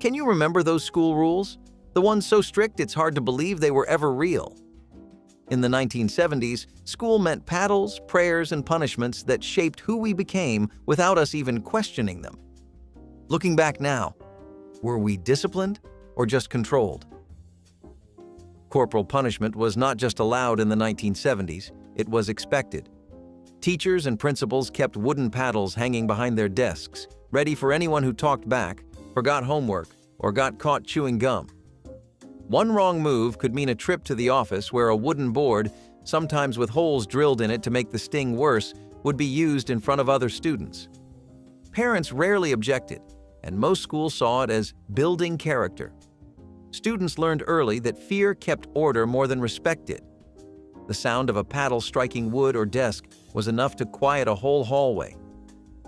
Can you remember those school rules? The ones so strict it's hard to believe they were ever real. In the 1970s, school meant paddles, prayers, and punishments that shaped who we became without us even questioning them. Looking back now, were we disciplined or just controlled? Corporal punishment was not just allowed in the 1970s, it was expected. Teachers and principals kept wooden paddles hanging behind their desks, ready for anyone who talked back, forgot homework, or got caught chewing gum. One wrong move could mean a trip to the office where a wooden board, sometimes with holes drilled in it to make the sting worse, would be used in front of other students. Parents rarely objected, and most schools saw it as building character. Students learned early that fear kept order more than respect did. The sound of a paddle striking wood or desk was enough to quiet a whole hallway.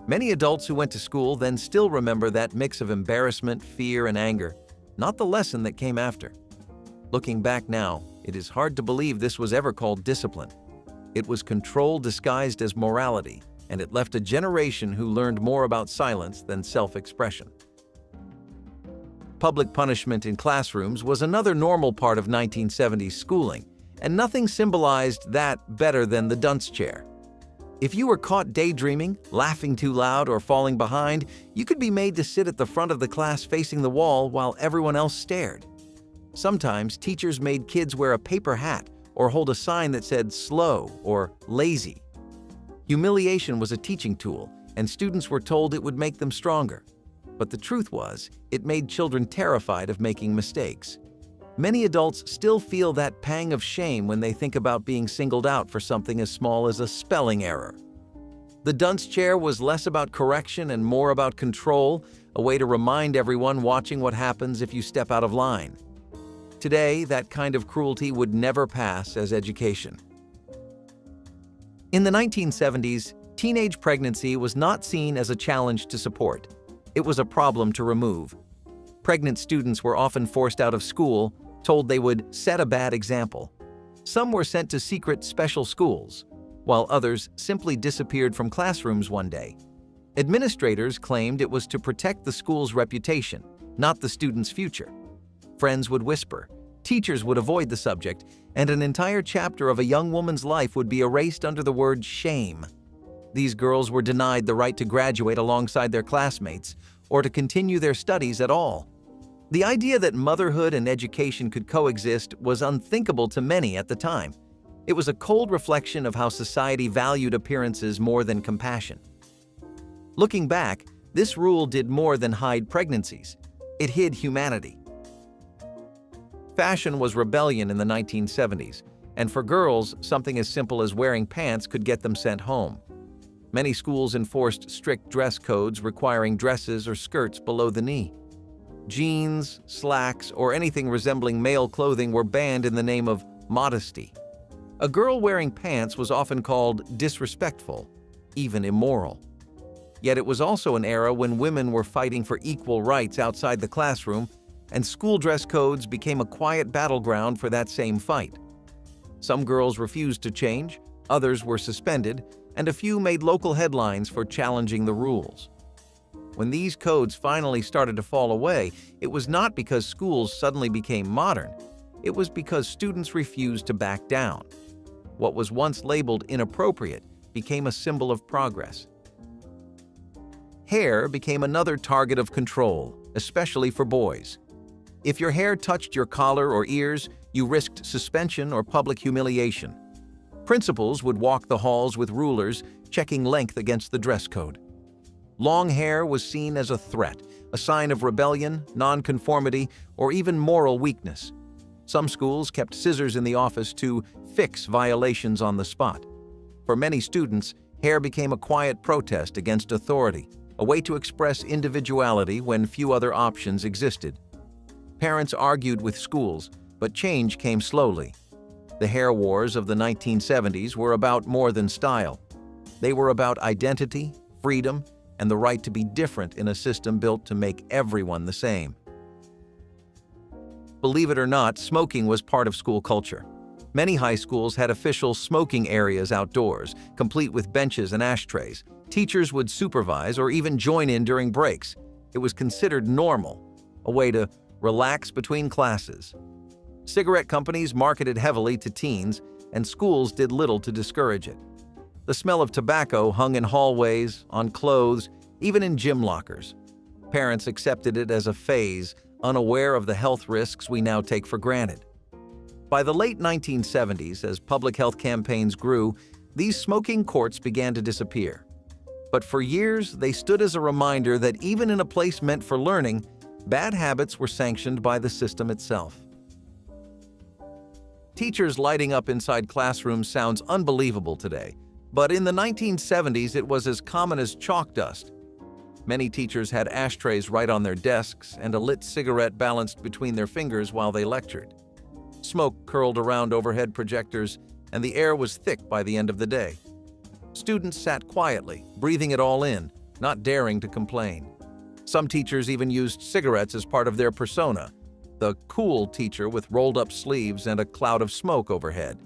Many adults who went to school then still remember that mix of embarrassment, fear, and anger, not the lesson that came after. Looking back now, it is hard to believe this was ever called discipline. It was control disguised as morality, and it left a generation who learned more about silence than self-expression. Public punishment in classrooms was another normal part of 1970s schooling, and nothing symbolized that better than the dunce chair. If you were caught daydreaming, laughing too loud, or falling behind, you could be made to sit at the front of the class facing the wall while everyone else stared. Sometimes teachers made kids wear a paper hat or hold a sign that said slow or lazy. Humiliation was a teaching tool, and students were told it would make them stronger. But the truth was, it made children terrified of making mistakes. Many adults still feel that pang of shame when they think about being singled out for something as small as a spelling error. The dunce chair was less about correction and more about control, a way to remind everyone watching what happens if you step out of line. Today, that kind of cruelty would never pass as education. In the 1970s, teenage pregnancy was not seen as a challenge to support. It was a problem to remove. Pregnant students were often forced out of school, told they would set a bad example. Some were sent to secret special schools, while others simply disappeared from classrooms one day. Administrators claimed it was to protect the school's reputation, not the student's future. Friends would whisper, teachers would avoid the subject, and an entire chapter of a young woman's life would be erased under the word shame. These girls were denied the right to graduate alongside their classmates or to continue their studies at all. The idea that motherhood and education could coexist was unthinkable to many at the time. It was a cold reflection of how society valued appearances more than compassion. Looking back, this rule did more than hide pregnancies. It hid humanity. Fashion was rebellion in the 1970s, and for girls, something as simple as wearing pants could get them sent home. Many schools enforced strict dress codes requiring dresses or skirts below the knee. Jeans, slacks, or anything resembling male clothing were banned in the name of modesty. A girl wearing pants was often called disrespectful, even immoral. Yet it was also an era when women were fighting for equal rights outside the classroom, and school dress codes became a quiet battleground for that same fight. Some girls refused to change, others were suspended, and a few made local headlines for challenging the rules. When these codes finally started to fall away, it was not because schools suddenly became modern. It was because students refused to back down. What was once labeled inappropriate became a symbol of progress. Hair became another target of control, especially for boys. If your hair touched your collar or ears, you risked suspension or public humiliation. Principals would walk the halls with rulers, checking length against the dress code. Long hair was seen as a threat, a sign of rebellion, nonconformity, or even moral weakness. Some schools kept scissors in the office to fix violations on the spot. For many students, hair became a quiet protest against authority, a way to express individuality when few other options existed. Parents argued with schools, but change came slowly. The hair wars of the 1970s were about more than style. They were about identity, freedom, and the right to be different in a system built to make everyone the same. Believe it or not, smoking was part of school culture. Many high schools had official smoking areas outdoors, complete with benches and ashtrays. Teachers would supervise or even join in during breaks. It was considered normal. a way to relax between classes. Cigarette companies marketed heavily to teens, and schools did little to discourage it. The smell of tobacco hung in hallways, on clothes, even in gym lockers. Parents accepted it as a phase, unaware of the health risks we now take for granted. By the late 1970s, as public health campaigns grew, these smoking courts began to disappear. But for years, they stood as a reminder that even in a place meant for learning, bad habits were sanctioned by the system itself. Teachers lighting up inside classrooms sounds unbelievable today, but in the 1970s it was as common as chalk dust. Many teachers had ashtrays right on their desks and a lit cigarette balanced between their fingers while they lectured. Smoke curled around overhead projectors, and the air was thick by the end of the day. Students sat quietly, breathing it all in, not daring to complain. Some teachers even used cigarettes as part of their persona, the cool teacher with rolled-up sleeves and a cloud of smoke overhead.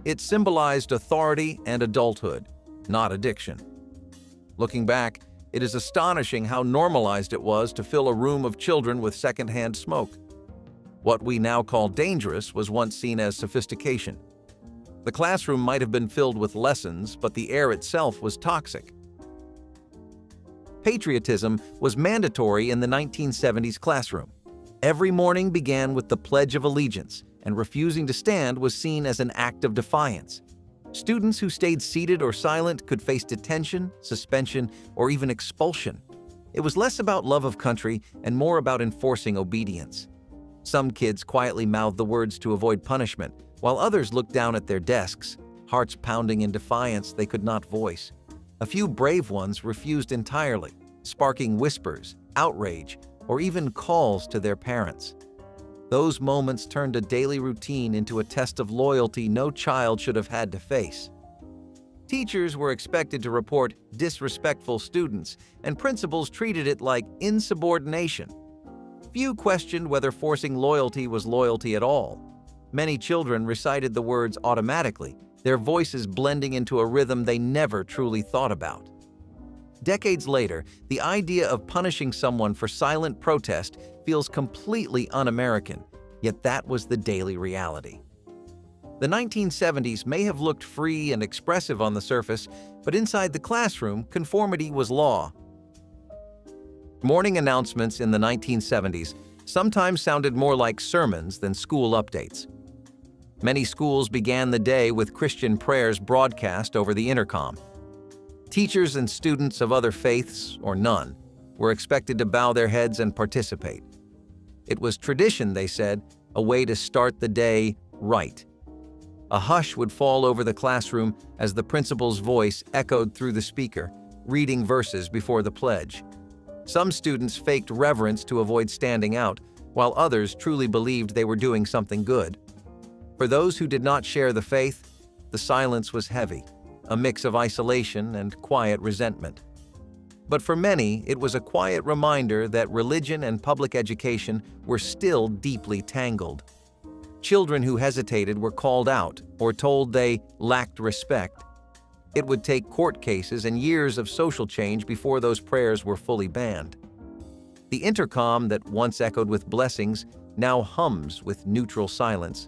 It symbolized authority and adulthood, not addiction. Looking back, it is astonishing how normalized it was to fill a room of children with secondhand smoke. What we now call dangerous was once seen as sophistication. The classroom might have been filled with lessons, but the air itself was toxic. Patriotism was mandatory in the 1970s classroom. Every morning began with the Pledge of Allegiance, and refusing to stand was seen as an act of defiance. Students who stayed seated or silent could face detention, suspension, or even expulsion. It was less about love of country and more about enforcing obedience. Some kids quietly mouthed the words to avoid punishment, while others looked down at their desks, hearts pounding in defiance they could not voice. A few brave ones refused entirely, sparking whispers, outrage, or even calls to their parents. Those moments turned a daily routine into a test of loyalty no child should have had to face. Teachers were expected to report disrespectful students, and principals treated it like insubordination. Few questioned whether forcing loyalty was loyalty at all. Many children recited the words automatically, their voices blending into a rhythm they never truly thought about. Decades later, the idea of punishing someone for silent protest feels completely un-American, yet that was the daily reality. The 1970s may have looked free and expressive on the surface, but inside the classroom, conformity was law. Morning announcements in the 1970s sometimes sounded more like sermons than school updates. Many schools began the day with Christian prayers broadcast over the intercom. Teachers and students of other faiths, or none, were expected to bow their heads and participate. It was tradition, they said, a way to start the day right. A hush would fall over the classroom as the principal's voice echoed through the speaker, reading verses before the pledge. Some students faked reverence to avoid standing out, while others truly believed they were doing something good. For those who did not share the faith, the silence was heavy, a mix of isolation and quiet resentment. But for many, it was a quiet reminder that religion and public education were still deeply tangled. Children who hesitated were called out or told they lacked respect. It would take court cases and years of social change before those prayers were fully banned. The intercom that once echoed with blessings now hums with neutral silence.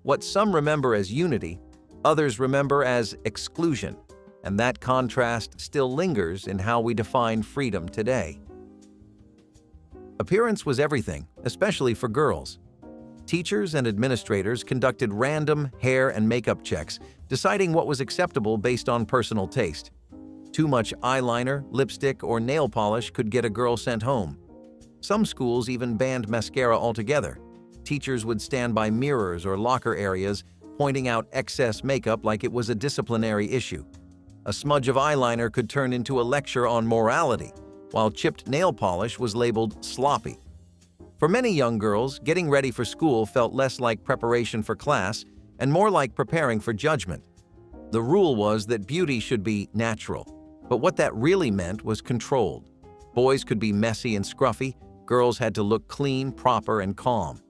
What some remember as unity, others remember as exclusion, and that contrast still lingers in how we define freedom today. Appearance was everything, especially for girls. Teachers and administrators conducted random hair and makeup checks, deciding what was acceptable based on personal taste. Too much eyeliner, lipstick, or nail polish could get a girl sent home. Some schools even banned mascara altogether. Teachers would stand by mirrors or locker areas, pointing out excess makeup like it was a disciplinary issue. A smudge of eyeliner could turn into a lecture on morality, while chipped nail polish was labeled sloppy. For many young girls, getting ready for school felt less like preparation for class and more like preparing for judgment. The rule was that beauty should be natural, but what that really meant was controlled. Boys could be messy and scruffy, girls had to look clean, proper, and calm.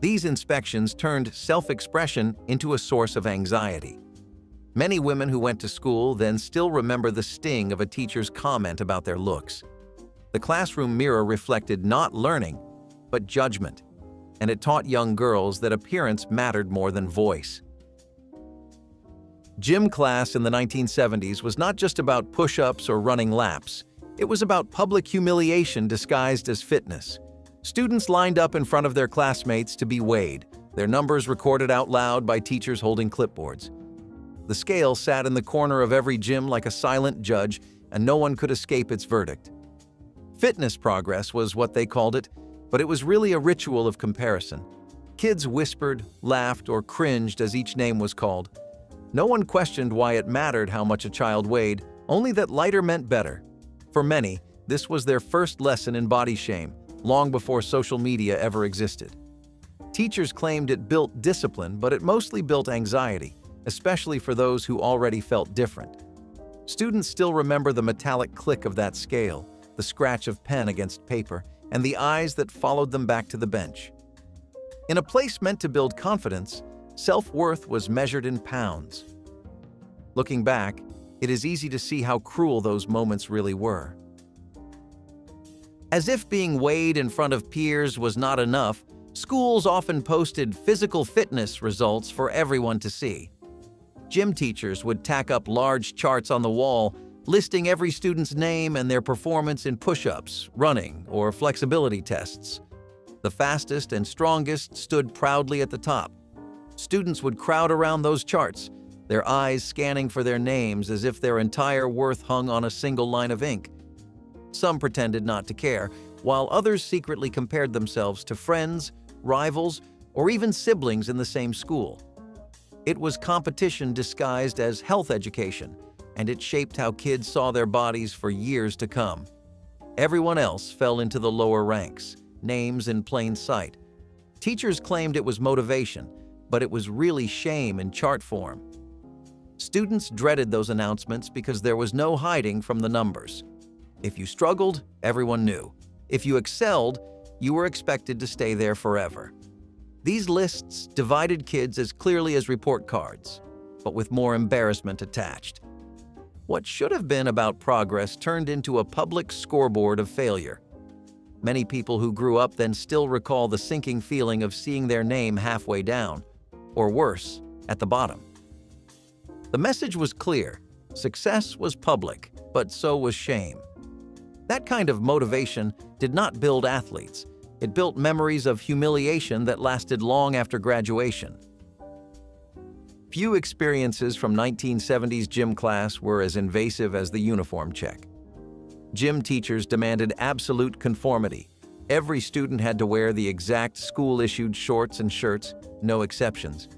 These inspections turned self-expression into a source of anxiety. Many women who went to school then still remember the sting of a teacher's comment about their looks. The classroom mirror reflected not learning, but judgment, and it taught young girls that appearance mattered more than voice. Gym class in the 1970s was not just about push-ups or running laps. It was about public humiliation disguised as fitness. Students lined up in front of their classmates to be weighed, their numbers recorded out loud by teachers holding clipboards. The scale sat in the corner of every gym like a silent judge, and no one could escape its verdict. Fitness progress was what they called it, but it was really a ritual of comparison. Kids whispered, laughed, or cringed as each name was called. No one questioned why it mattered how much a child weighed, only that lighter meant better. For many, this was their first lesson in body shame, long before social media ever existed. Teachers claimed it built discipline, but it mostly built anxiety, especially for those who already felt different. Students still remember the metallic click of that scale, the scratch of pen against paper, and the eyes that followed them back to the bench. In a place meant to build confidence, self-worth was measured in pounds. Looking back, it is easy to see how cruel those moments really were. As if being weighed in front of peers was not enough, schools often posted physical fitness results for everyone to see. Gym teachers would tack up large charts on the wall, listing every student's name and their performance in push-ups, running, or flexibility tests. The fastest and strongest stood proudly at the top. Students would crowd around those charts, their eyes scanning for their names as if their entire worth hung on a single line of ink. Some pretended not to care, while others secretly compared themselves to friends, rivals, or even siblings in the same school. It was competition disguised as health education, and it shaped how kids saw their bodies for years to come. Everyone else fell into the lower ranks, names in plain sight. Teachers claimed it was motivation, but it was really shame in chart form. Students dreaded those announcements because there was no hiding from the numbers. If you struggled, everyone knew. If you excelled, you were expected to stay there forever. These lists divided kids as clearly as report cards, but with more embarrassment attached. What should have been about progress turned into a public scoreboard of failure. Many people who grew up then still recall the sinking feeling of seeing their name halfway down, or worse, at the bottom. The message was clear. Success was public, but so was shame. That kind of motivation did not build athletes. It built memories of humiliation that lasted long after graduation. Few experiences from 1970s gym class were as invasive as the uniform check. Gym teachers demanded absolute conformity. Every student had to wear the exact school-issued shorts and shirts, no exceptions.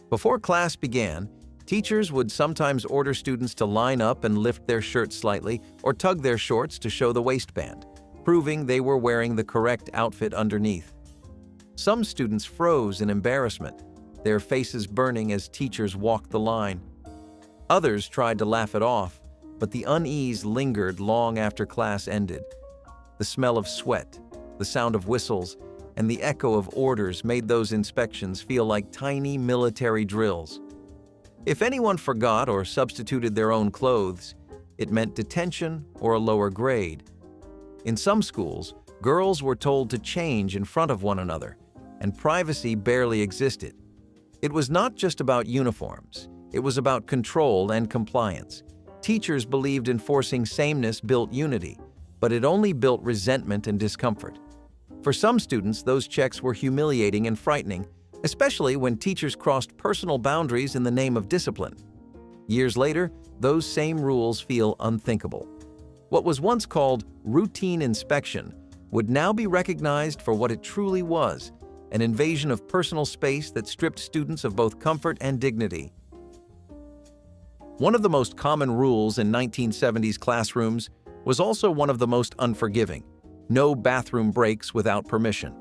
Before class began, teachers would sometimes order students to line up and lift their shirts slightly or tug their shorts to show the waistband, proving they were wearing the correct outfit underneath. Some students froze in embarrassment, their faces burning as teachers walked the line. Others tried to laugh it off, but the unease lingered long after class ended. The smell of sweat, the sound of whistles, and the echo of orders made those inspections feel like tiny military drills. If anyone forgot or substituted their own clothes, it meant detention or a lower grade. In some schools, girls were told to change in front of one another, and privacy barely existed. It was not just about uniforms, it was about control and compliance. Teachers believed enforcing sameness built unity, but it only built resentment and discomfort. For some students, those checks were humiliating and frightening, especially when teachers crossed personal boundaries in the name of discipline. Years later, those same rules feel unthinkable. What was once called routine inspection would now be recognized for what it truly was, an invasion of personal space that stripped students of both comfort and dignity. One of the most common rules in 1970s classrooms was also one of the most unforgiving: no bathroom breaks without permission.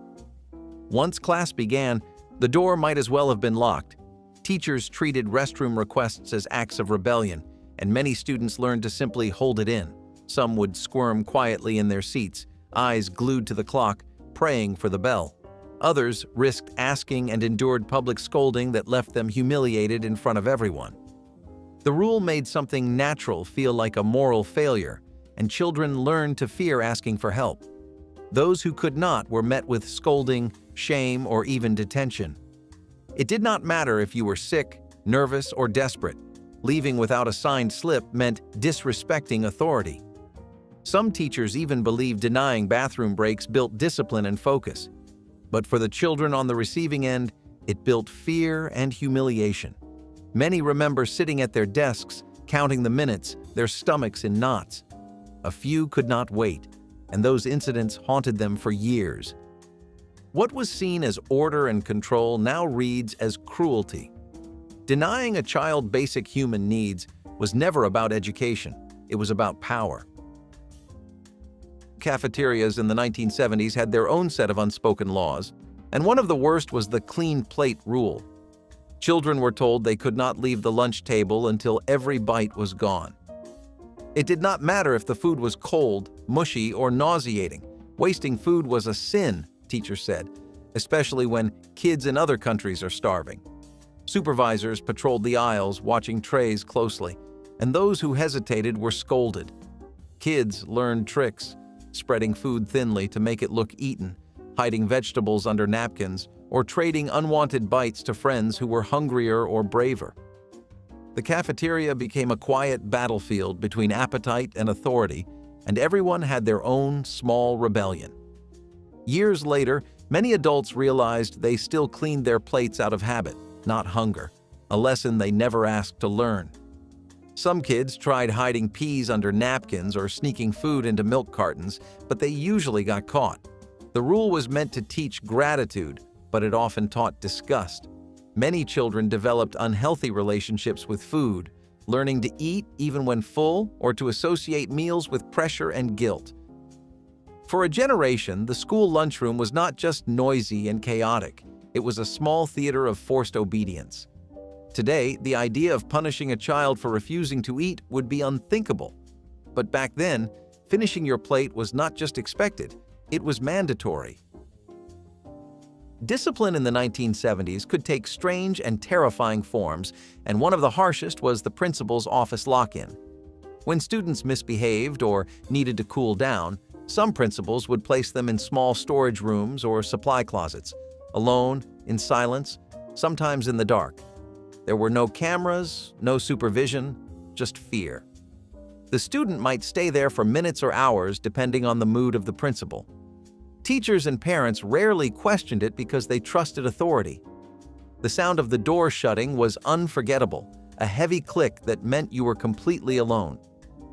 Once class began, the door might as well have been locked. Teachers treated restroom requests as acts of rebellion, and many students learned to simply hold it in. Some would squirm quietly in their seats, eyes glued to the clock, praying for the bell. Others risked asking and endured public scolding that left them humiliated in front of everyone. The rule made something natural feel like a moral failure, and children learned to fear asking for help. Those who could not were met with scolding, shame, or even detention. It did not matter if you were sick, nervous, or desperate. Leaving without a signed slip meant disrespecting authority. Some teachers even believed denying bathroom breaks built discipline and focus. But for the children on the receiving end, it built fear and humiliation. Many remember sitting at their desks, counting the minutes, their stomachs in knots. A few could not wait, and those incidents haunted them for years. What was seen as order and control now reads as cruelty. Denying a child basic human needs was never about education, it was about power. Cafeterias in the 1970s had their own set of unspoken laws, and one of the worst was the clean plate rule. Children were told they could not leave the lunch table until every bite was gone. It did not matter if the food was cold, mushy, or nauseating. Wasting food was a sin, teachers said, especially when kids in other countries are starving. Supervisors patrolled the aisles, watching trays closely, and those who hesitated were scolded. Kids learned tricks, spreading food thinly to make it look eaten, hiding vegetables under napkins, or trading unwanted bites to friends who were hungrier or braver. The cafeteria became a quiet battlefield between appetite and authority, and everyone had their own small rebellion. Years later, many adults realized they still cleaned their plates out of habit, not hunger, a lesson they never asked to learn. Some kids tried hiding peas under napkins or sneaking food into milk cartons, but they usually got caught. The rule was meant to teach gratitude, but it often taught disgust. Many children developed unhealthy relationships with food, learning to eat even when full or to associate meals with pressure and guilt. For a generation, the school lunchroom was not just noisy and chaotic. It was a small theater of forced obedience. Today, the idea of punishing a child for refusing to eat would be unthinkable. But back then, finishing your plate was not just expected, it was mandatory. Discipline in the 1970s could take strange and terrifying forms, and one of the harshest was the principal's office lock-in. When students misbehaved or needed to cool down, some principals would place them in small storage rooms or supply closets, alone, in silence, sometimes in the dark. There were no cameras, no supervision, just fear. The student might stay there for minutes or hours depending on the mood of the principal. Teachers and parents rarely questioned it because they trusted authority. The sound of the door shutting was unforgettable, a heavy click that meant you were completely alone.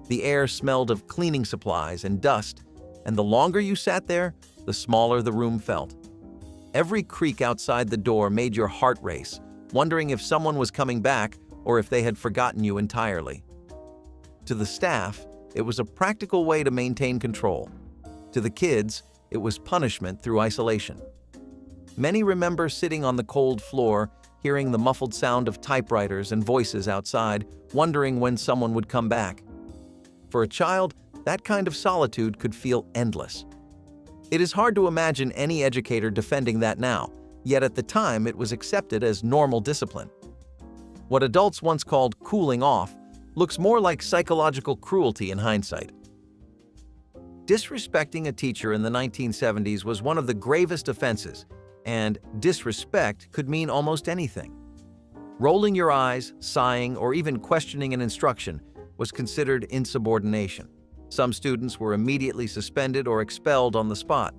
The air smelled of cleaning supplies and dust, and the longer you sat there, the smaller the room felt. Every creak outside the door made your heart race, wondering if someone was coming back or if they had forgotten you entirely. To the staff, it was a practical way to maintain control. To the kids, it was punishment through isolation. Many remember sitting on the cold floor, hearing the muffled sound of typewriters and voices outside, wondering when someone would come back. For a child, that kind of solitude could feel endless. It is hard to imagine any educator defending that now, yet at the time it was accepted as normal discipline. What adults once called cooling off looks more like psychological cruelty in hindsight. Disrespecting a teacher in the 1970s was one of the gravest offenses, and disrespect could mean almost anything. Rolling your eyes, sighing, or even questioning an instruction was considered insubordination. Some students were immediately suspended or expelled on the spot.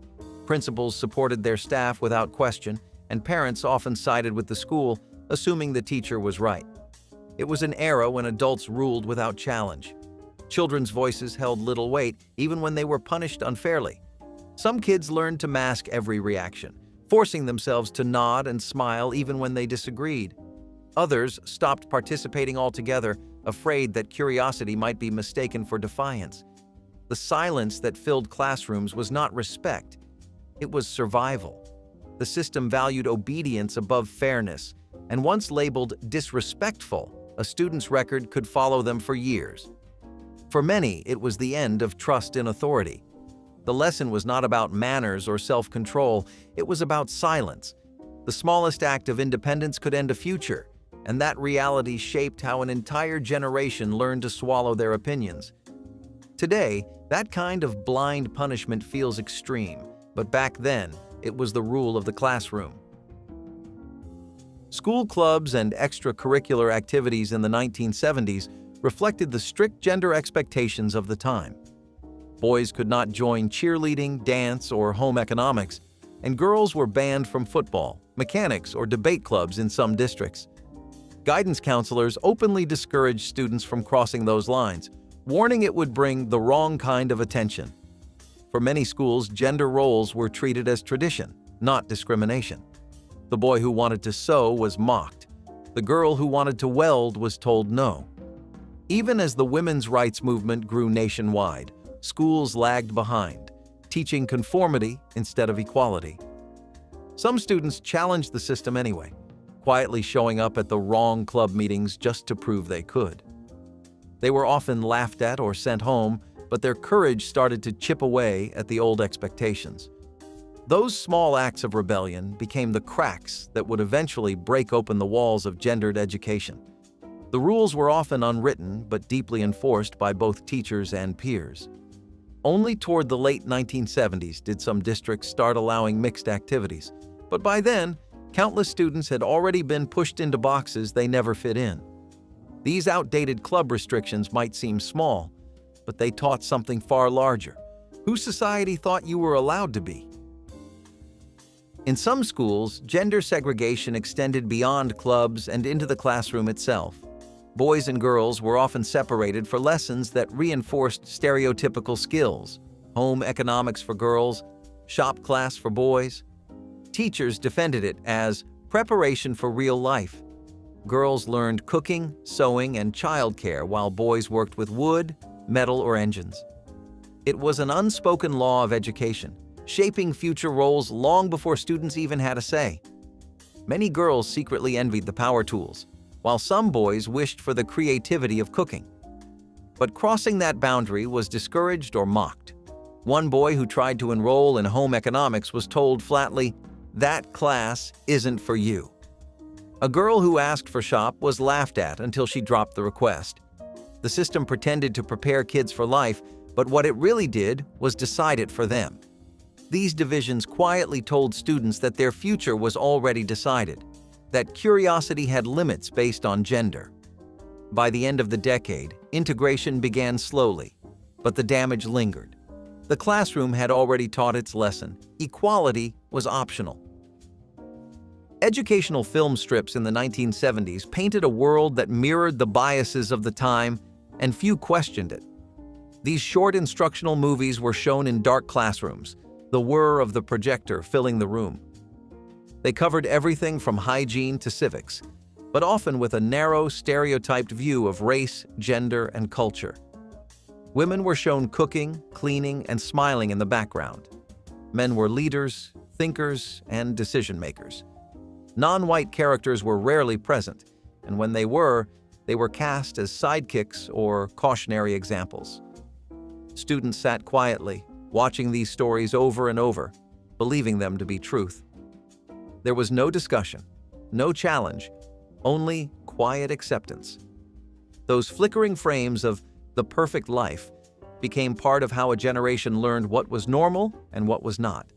Principals supported their staff without question, and parents often sided with the school, assuming the teacher was right. It was an era when adults ruled without challenge. Children's voices held little weight, even when they were punished unfairly. Some kids learned to mask every reaction, forcing themselves to nod and smile even when they disagreed. Others stopped participating altogether, afraid that curiosity might be mistaken for defiance. The silence that filled classrooms was not respect, it was survival. The system valued obedience above fairness, and once labeled disrespectful, a student's record could follow them for years. For many, it was the end of trust in authority. The lesson was not about manners or self-control, it was about silence. The smallest act of independence could end a future, and that reality shaped how an entire generation learned to swallow their opinions. Today, that kind of blind punishment feels extreme, but back then, it was the rule of the classroom. School clubs and extracurricular activities in the 1970s reflected the strict gender expectations of the time. Boys could not join cheerleading, dance, or home economics, and girls were banned from football, mechanics, or debate clubs in some districts. Guidance counselors openly discouraged students from crossing those lines, warning it would bring the wrong kind of attention. For many schools, gender roles were treated as tradition, not discrimination. The boy who wanted to sew was mocked. The girl who wanted to weld was told no. Even as the women's rights movement grew nationwide, schools lagged behind, teaching conformity instead of equality. Some students challenged the system anyway, quietly showing up at the wrong club meetings just to prove they could. They were often laughed at or sent home, but their courage started to chip away at the old expectations. Those small acts of rebellion became the cracks that would eventually break open the walls of gendered education. The rules were often unwritten but deeply enforced by both teachers and peers. Only toward the late 1970s did some districts start allowing mixed activities, but by then, countless students had already been pushed into boxes they never fit in. These outdated club restrictions might seem small, but they taught something far larger: who society thought you were allowed to be. In some schools, gender segregation extended beyond clubs and into the classroom itself. Boys and girls were often separated for lessons that reinforced stereotypical skills: home economics for girls, shop class for boys. Teachers defended it as preparation for real life. Girls learned cooking, sewing, and childcare while boys worked with wood, metal, or engines. It was an unspoken law of education, shaping future roles long before students even had a say. Many girls secretly envied the power tools, while some boys wished for the creativity of cooking. But crossing that boundary was discouraged or mocked. One boy who tried to enroll in home economics was told flatly, "That class isn't for you." A girl who asked for shop was laughed at until she dropped the request. The system pretended to prepare kids for life, but what it really did was decide it for them. These divisions quietly told students that their future was already decided, that curiosity had limits based on gender. By the end of the decade, integration began slowly, but the damage lingered. The classroom had already taught its lesson: equality was optional. Educational film strips in the 1970s painted a world that mirrored the biases of the time, and few questioned it. These short instructional movies were shown in dark classrooms, the whir of the projector filling the room. They covered everything from hygiene to civics, but often with a narrow, stereotyped view of race, gender, and culture. Women were shown cooking, cleaning, and smiling in the background. Men were leaders, thinkers, and decision-makers. Non-white characters were rarely present, and when they were cast as sidekicks or cautionary examples. Students sat quietly, watching these stories over and over, believing them to be truth. There was no discussion, no challenge, only quiet acceptance. Those flickering frames of the perfect life became part of how a generation learned what was normal and what was not.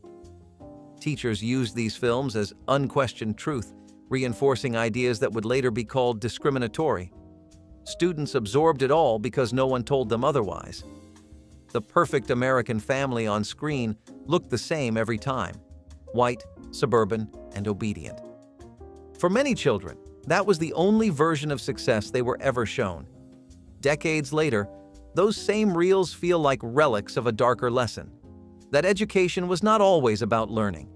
Teachers used these films as unquestioned truth, reinforcing ideas that would later be called discriminatory. Students absorbed it all because no one told them otherwise. The perfect American family on screen looked the same every time: white, suburban, and obedient. For many children, that was the only version of success they were ever shown. Decades later, those same reels feel like relics of a darker lesson: that education was not always about learning.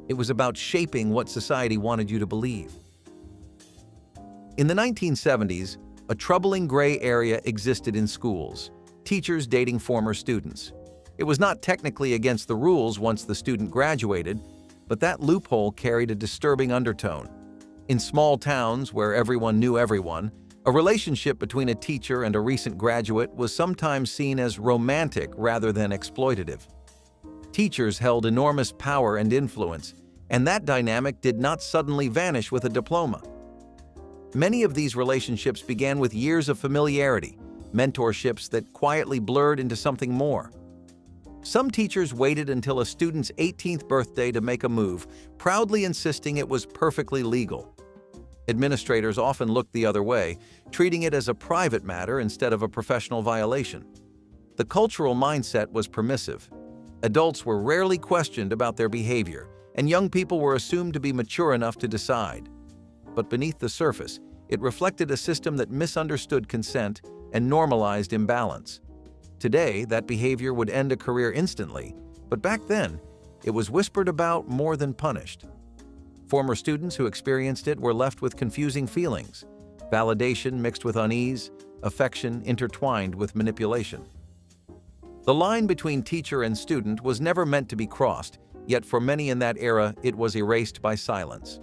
It was about shaping what society wanted you to believe. In the 1970s, a troubling gray area existed in schools: teachers dating former students. It was not technically against the rules once the student graduated, but that loophole carried a disturbing undertone. In small towns where everyone knew everyone, a relationship between a teacher and a recent graduate was sometimes seen as romantic rather than exploitative. Teachers held enormous power and influence, and that dynamic did not suddenly vanish with a diploma. Many of these relationships began with years of familiarity, mentorships that quietly blurred into something more. Some teachers waited until a student's 18th birthday to make a move, proudly insisting it was perfectly legal. Administrators often looked the other way, treating it as a private matter instead of a professional violation. The cultural mindset was permissive. Adults were rarely questioned about their behavior, and young people were assumed to be mature enough to decide. But beneath the surface, it reflected a system that misunderstood consent and normalized imbalance. Today, that behavior would end a career instantly, but back then, it was whispered about more than punished. Former students who experienced it were left with confusing feelings, validation mixed with unease, affection intertwined with manipulation. The line between teacher and student was never meant to be crossed, yet for many in that era, it was erased by silence.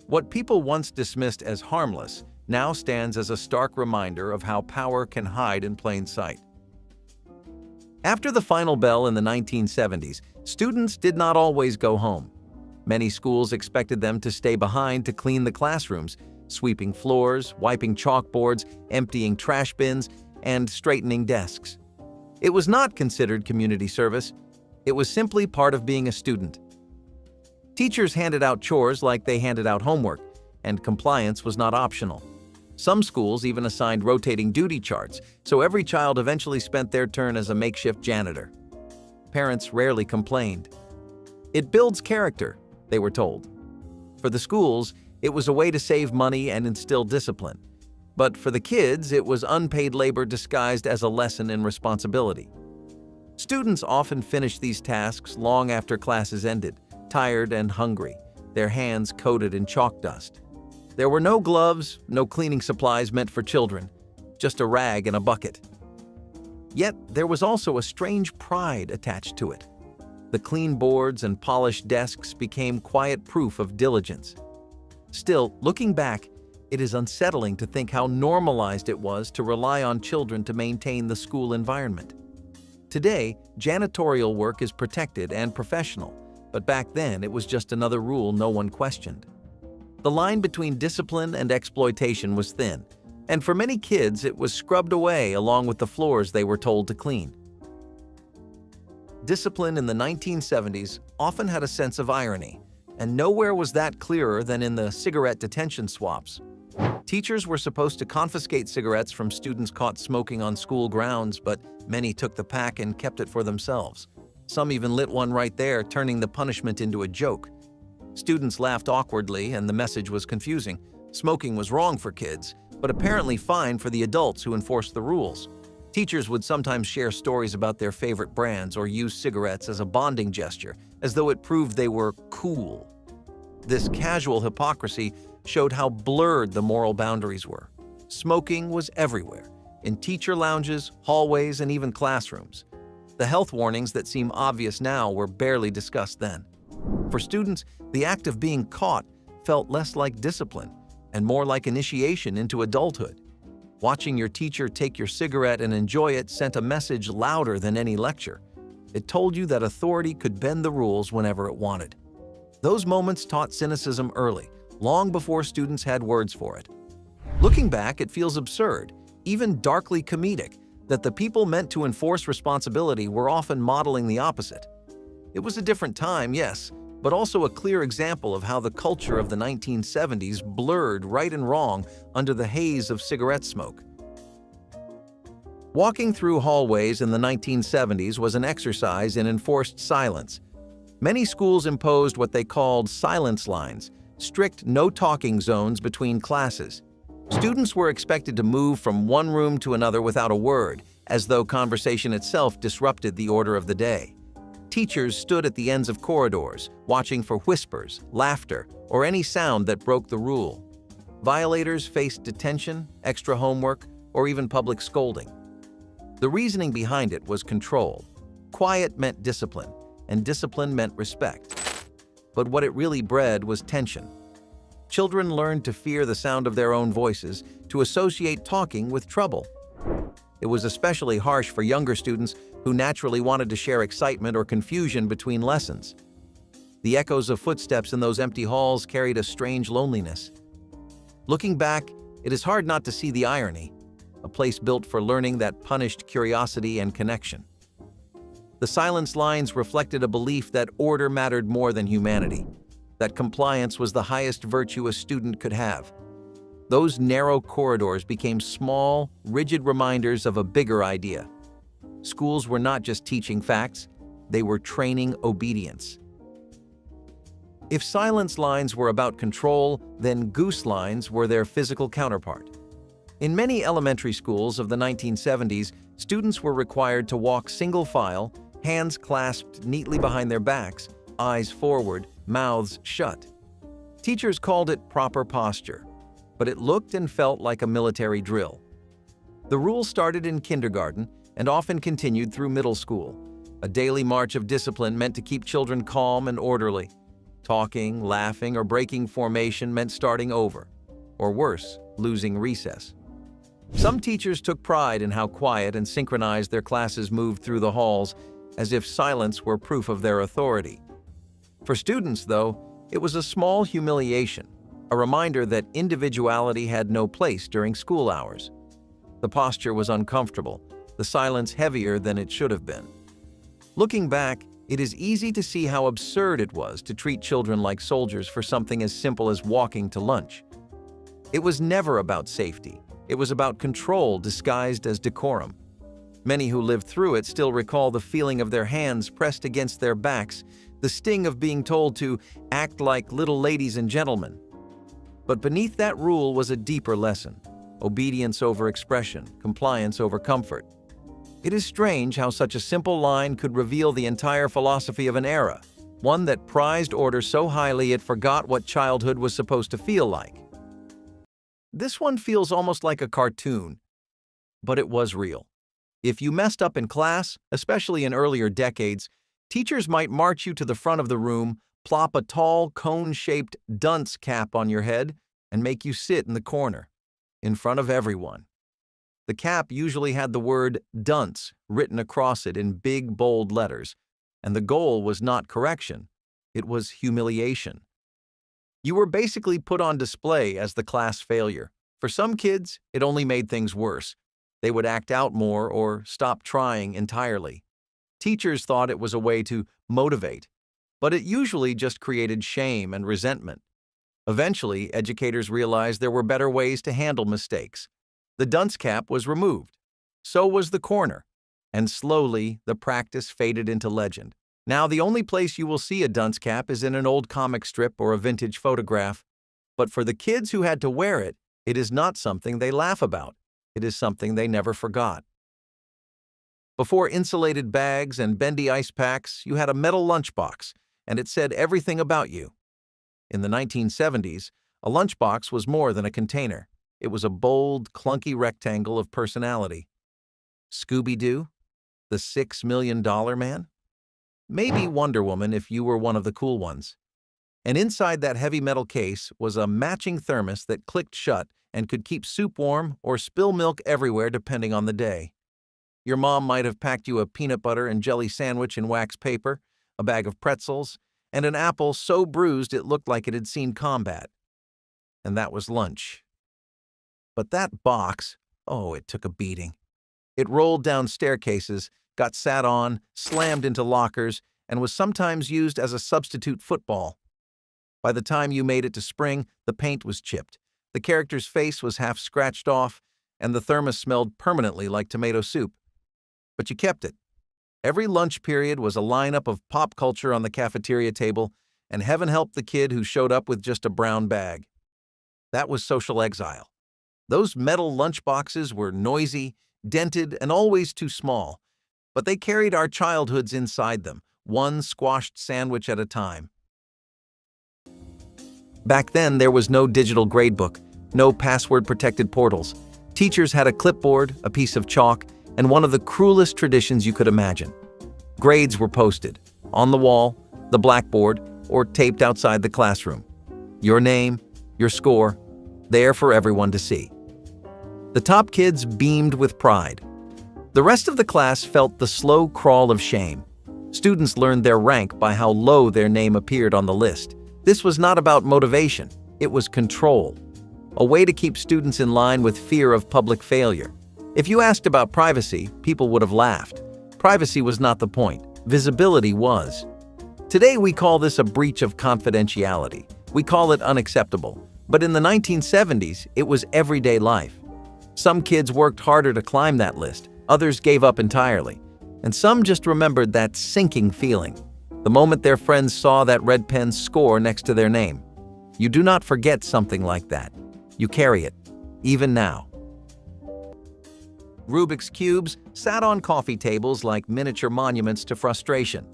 What people once dismissed as harmless now stands as a stark reminder of how power can hide in plain sight. After the final bell in the 1970s, students did not always go home. Many schools expected them to stay behind to clean the classrooms, sweeping floors, wiping chalkboards, emptying trash bins, and straightening desks. It was not considered community service. It was simply part of being a student. Teachers handed out chores like they handed out homework, and compliance was not optional. Some schools even assigned rotating duty charts, so every child eventually spent their turn as a makeshift janitor. Parents rarely complained. It builds character, they were told. For the schools, it was a way to save money and instill discipline. But for the kids, it was unpaid labor disguised as a lesson in responsibility. Students often finished these tasks long after classes ended, tired and hungry, their hands coated in chalk dust. There were no gloves, no cleaning supplies meant for children, just a rag and a bucket. Yet there was also a strange pride attached to it. The clean boards and polished desks became quiet proof of diligence. Still, looking back, it is unsettling to think how normalized it was to rely on children to maintain the school environment. Today, janitorial work is protected and professional, but back then it was just another rule no one questioned. The line between discipline and exploitation was thin, and for many kids it was scrubbed away along with the floors they were told to clean. Discipline in the 1970s often had a sense of irony, and nowhere was that clearer than in the cigarette detention swaps. Teachers were supposed to confiscate cigarettes from students caught smoking on school grounds, but many took the pack and kept it for themselves. Some even lit one right there, turning the punishment into a joke. Students laughed awkwardly, and the message was confusing. Smoking was wrong for kids, but apparently fine for the adults who enforced the rules. Teachers would sometimes share stories about their favorite brands or use cigarettes as a bonding gesture, as though it proved they were cool. This casual hypocrisy showed how blurred the moral boundaries were. Smoking was everywhere, in teacher lounges, hallways, and even classrooms. The health warnings that seem obvious now were barely discussed then. For students, the act of being caught felt less like discipline and more like initiation into adulthood. Watching your teacher take your cigarette and enjoy it sent a message louder than any lecture. It told you that authority could bend the rules whenever it wanted. Those moments taught cynicism early, long before students had words for it. Looking back, it feels absurd, even darkly comedic, that the people meant to enforce responsibility were often modeling the opposite. It was a different time, yes, but also a clear example of how the culture of the 1970s blurred right and wrong under the haze of cigarette smoke. Walking through hallways in the 1970s was an exercise in enforced silence. Many schools imposed what they called silence lines, strict no-talking zones between classes. Students were expected to move from one room to another without a word, as though conversation itself disrupted the order of the day. Teachers stood at the ends of corridors, watching for whispers, laughter, or any sound that broke the rule. Violators faced detention, extra homework, or even public scolding. The reasoning behind it was control. Quiet meant discipline, and discipline meant respect. But what it really bred was tension. Children learned to fear the sound of their own voices, to associate talking with trouble. It was especially harsh for younger students who naturally wanted to share excitement or confusion between lessons. The echoes of footsteps in those empty halls carried a strange loneliness. Looking back, it is hard not to see the irony. a place built for learning that punished curiosity and connection. The silence lines reflected a belief that order mattered more than humanity, that compliance was the highest virtue a student could have. Those narrow corridors became small, rigid reminders of a bigger idea. Schools were not just teaching facts, they were training obedience. If silence lines were about control, then goose lines were their physical counterpart. In many elementary schools of the 1970s, students were required to walk single file, hands clasped neatly behind their backs, eyes forward, mouths shut. Teachers called it proper posture, but it looked and felt like a military drill. The rule started in kindergarten and often continued through middle school. A daily march of discipline meant to keep children calm and orderly. Talking, laughing, or breaking formation meant starting over, or worse, losing recess. Some teachers took pride in how quiet and synchronized their classes moved through the halls, as if silence were proof of their authority. For students, though, it was a small humiliation, a reminder that individuality had no place during school hours. The posture was uncomfortable, the silence heavier than it should have been. Looking back, it is easy to see how absurd it was to treat children like soldiers for something as simple as walking to lunch. It was never about safety. It was about control disguised as decorum. Many who lived through it still recall the feeling of their hands pressed against their backs, the sting of being told to act like little ladies and gentlemen. But beneath that rule was a deeper lesson: obedience over expression, compliance over comfort. It is strange how such a simple line could reveal the entire philosophy of an era, one that prized order so highly it forgot what childhood was supposed to feel like. This one feels almost like a cartoon, but it was real. If you messed up in class, especially in earlier decades, teachers might march you to the front of the room, plop a tall, cone-shaped dunce cap on your head, and make you sit in the corner, in front of everyone. The cap usually had the word dunce written across it in big, bold letters, and the goal was not correction, it was humiliation. You were basically put on display as the class failure. For some kids, it only made things worse. They would act out more or stop trying entirely. Teachers thought it was a way to motivate, but it usually just created shame and resentment. Eventually, educators realized there were better ways to handle mistakes. The dunce cap was removed. So was the corner. And slowly, the practice faded into legend. Now, the only place you will see a dunce cap is in an old comic strip or a vintage photograph. But for the kids who had to wear it, it is not something they laugh about. It is something they never forgot. Before insulated bags and bendy ice packs, you had a metal lunchbox, and it said everything about you. In the 1970s, a lunchbox was more than a container. It was a bold, clunky rectangle of personality. Scooby-Doo? The $6 Million Man? Maybe Wonder Woman if you were one of the cool ones. And inside that heavy metal case was a matching thermos that clicked shut and could keep soup warm or spill milk everywhere depending on the day. Your mom might have packed you a peanut butter and jelly sandwich in wax paper, a bag of pretzels, and an apple so bruised it looked like it had seen combat. And that was lunch. But that box, oh, it took a beating. It rolled down staircases, got sat on, slammed into lockers, and was sometimes used as a substitute football. By the time you made it to spring, the paint was chipped, the character's face was half scratched off, and the thermos smelled permanently like tomato soup. But you kept it. Every lunch period was a lineup of pop culture on the cafeteria table, and heaven help the kid who showed up with just a brown bag. That was social exile. Those metal lunch boxes were noisy, dented, and always too small, but they carried our childhoods inside them, one squashed sandwich at a time. Back then, there was no digital gradebook, no password-protected portals. Teachers had a clipboard, a piece of chalk, and one of the cruelest traditions you could imagine. Grades were posted, on the wall, the blackboard, or taped outside the classroom. Your name, your score, there for everyone to see. The top kids beamed with pride. The rest of the class felt the slow crawl of shame. Students learned their rank by how low their name appeared on the list. This was not about motivation, it was control. A way to keep students in line with fear of public failure. If you asked about privacy, people would have laughed. Privacy was not the point. Visibility was. Today we call this a breach of confidentiality. We call it unacceptable. But in the 1970s, it was everyday life. Some kids worked harder to climb that list, others gave up entirely. And some just remembered that sinking feeling, the moment their friends saw that red pen score next to their name. You do not forget something like that. You carry it, even now. Rubik's Cubes sat on coffee tables like miniature monuments to frustration.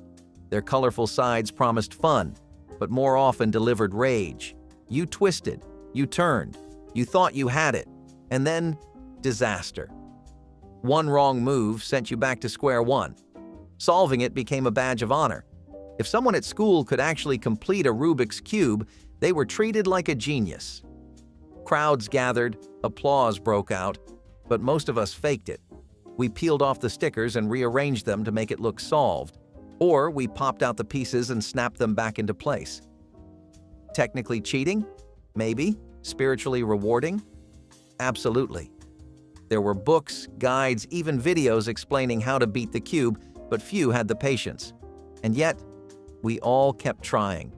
Their colorful sides promised fun, but more often delivered rage. You twisted, you turned, you thought you had it, and then disaster. One wrong move sent you back to square one. Solving it became a badge of honor. If someone at school could actually complete a Rubik's Cube, they were treated like a genius. Crowds gathered, applause broke out, but most of us faked it. We peeled off the stickers and rearranged them to make it look solved, or we popped out the pieces and snapped them back into place. Technically cheating? Maybe. Spiritually rewarding? Absolutely. There were books, guides, even videos explaining how to beat the cube, but few had the patience. And yet, we all kept trying.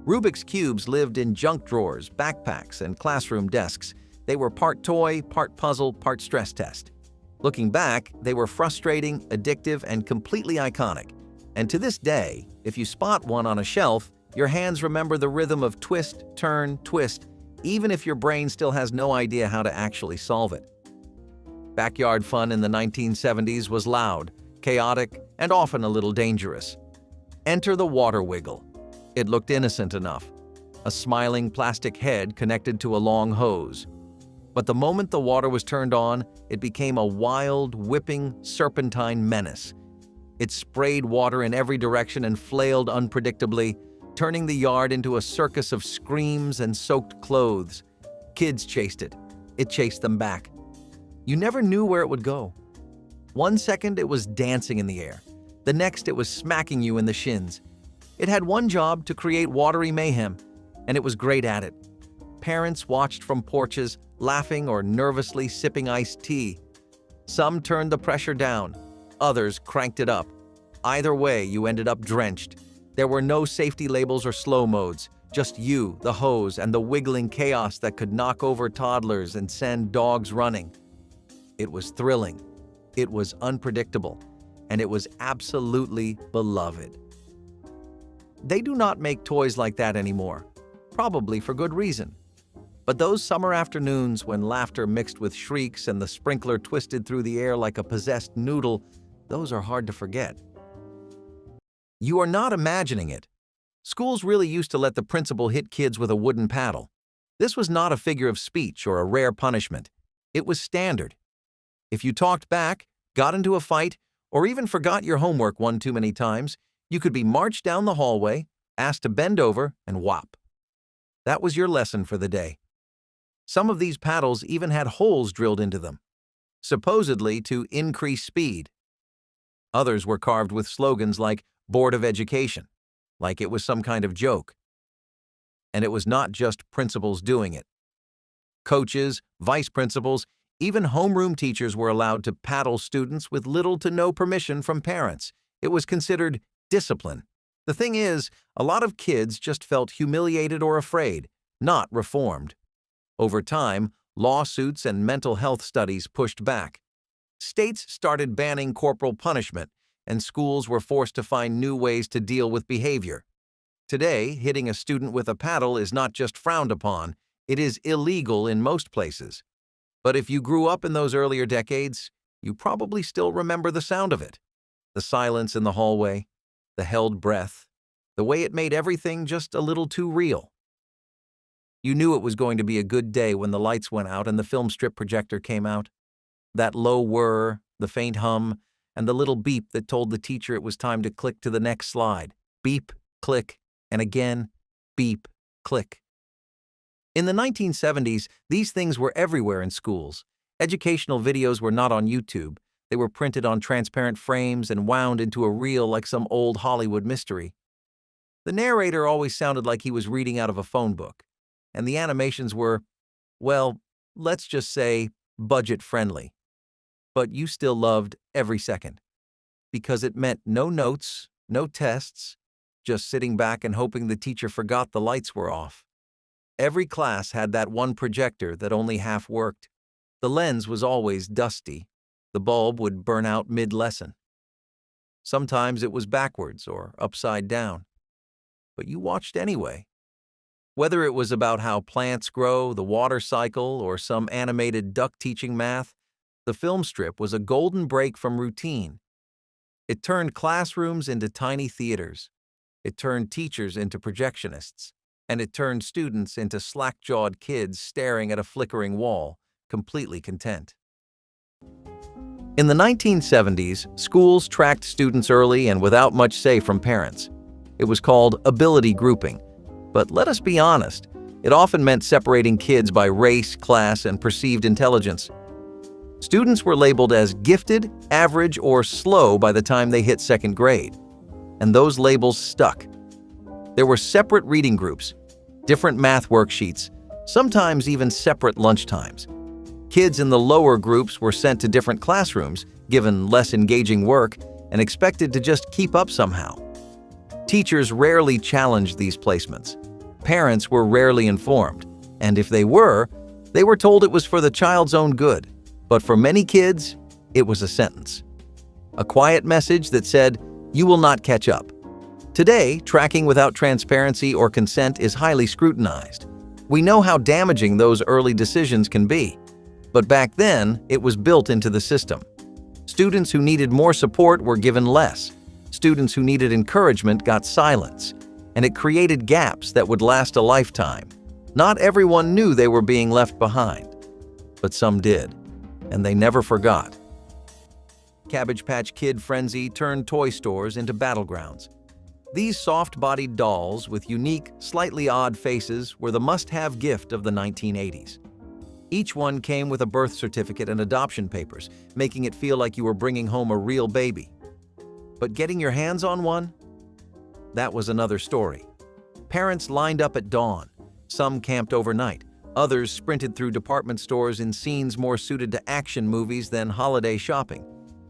Rubik's Cubes lived in junk drawers, backpacks, and classroom desks. They were part toy, part puzzle, part stress test. Looking back, they were frustrating, addictive, and completely iconic. And to this day, if you spot one on a shelf, your hands remember the rhythm of twist, turn, twist, even if your brain still has no idea how to actually solve it. Backyard fun in the 1970s was loud, chaotic, and often a little dangerous. Enter the water wiggle. It looked innocent enough. A smiling plastic head connected to a long hose. But the moment the water was turned on, it became a wild, whipping, serpentine menace. It sprayed water in every direction and flailed unpredictably, turning the yard into a circus of screams and soaked clothes. Kids chased it. It chased them back. You never knew where it would go. One second it was dancing in the air. The next it was smacking you in the shins. It had one job: to create watery mayhem, and it was great at it. Parents watched from porches, laughing or nervously sipping iced tea. Some turned the pressure down, others cranked it up. Either way, you ended up drenched. There were no safety labels or slow modes, just you, the hose, and the wiggling chaos that could knock over toddlers and send dogs running. It was thrilling, it was unpredictable, and it was absolutely beloved. They do not make toys like that anymore, probably for good reason. But those summer afternoons when laughter mixed with shrieks and the sprinkler twisted through the air like a possessed noodle, those are hard to forget. You are not imagining it. Schools really used to let the principal hit kids with a wooden paddle. This was not a figure of speech or a rare punishment. It was standard. If you talked back, got into a fight, or even forgot your homework one too many times, you could be marched down the hallway, asked to bend over, and whop. That was your lesson for the day. Some of these paddles even had holes drilled into them, supposedly to increase speed. Others were carved with slogans like Board of Education, like it was some kind of joke. And it was not just principals doing it. Coaches, vice principals, even homeroom teachers were allowed to paddle students with little to no permission from parents. It was considered discipline. The thing is, a lot of kids just felt humiliated or afraid, not reformed. Over time, lawsuits and mental health studies pushed back. States started banning corporal punishment, and schools were forced to find new ways to deal with behavior. Today, hitting a student with a paddle is not just frowned upon, it is illegal in most places. But if you grew up in those earlier decades, you probably still remember the sound of it. The silence in the hallway, the held breath, the way it made everything just a little too real. You knew it was going to be a good day when the lights went out and the film strip projector came out. That low whir, the faint hum, and the little beep that told the teacher it was time to click to the next slide. Beep, click, and again, beep, click. In the 1970s, these things were everywhere in schools. Educational videos were not on YouTube. They were printed on transparent frames and wound into a reel like some old Hollywood mystery. The narrator always sounded like he was reading out of a phone book, and the animations were, well, let's just say, budget-friendly. but you still loved every second because it meant no notes, no tests, just sitting back and hoping the teacher forgot the lights were off. Every class had that one projector that only half worked. The lens was always dusty. The bulb would burn out mid-lesson. Sometimes it was backwards or upside down. But you watched anyway. Whether it was about how plants grow, the water cycle, or some animated duck teaching math, the film strip was a golden break from routine. It turned classrooms into tiny theaters. It turned teachers into projectionists. And it turned students into slack-jawed kids staring at a flickering wall, completely content. In the 1970s, schools tracked students early and without much say from parents. It was called ability grouping. But let us be honest, it often meant separating kids by race, class, and perceived intelligence. Students were labeled as gifted, average, or slow by the time they hit second grade. And those labels stuck. There were separate reading groups, different math worksheets, sometimes even separate lunchtimes. Kids in the lower groups were sent to different classrooms, given less engaging work, and expected to just keep up somehow. Teachers rarely challenged these placements. Parents were rarely informed, and if they were told it was for the child's own good. But for many kids, it was a sentence. A quiet message that said, "You will not catch up." Today, tracking without transparency or consent is highly scrutinized. We know how damaging those early decisions can be. But back then, it was built into the system. Students who needed more support were given less. Students who needed encouragement got silence. And it created gaps that would last a lifetime. Not everyone knew they were being left behind. But some did. And they never forgot. Cabbage Patch Kid frenzy turned toy stores into battlegrounds. These soft-bodied dolls with unique, slightly odd faces were the must-have gift of the 1980s. Each one came with a birth certificate and adoption papers, making it feel like you were bringing home a real baby. But getting your hands on one? That was another story. Parents lined up at dawn. Some camped overnight. Others sprinted through department stores in scenes more suited to action movies than holiday shopping.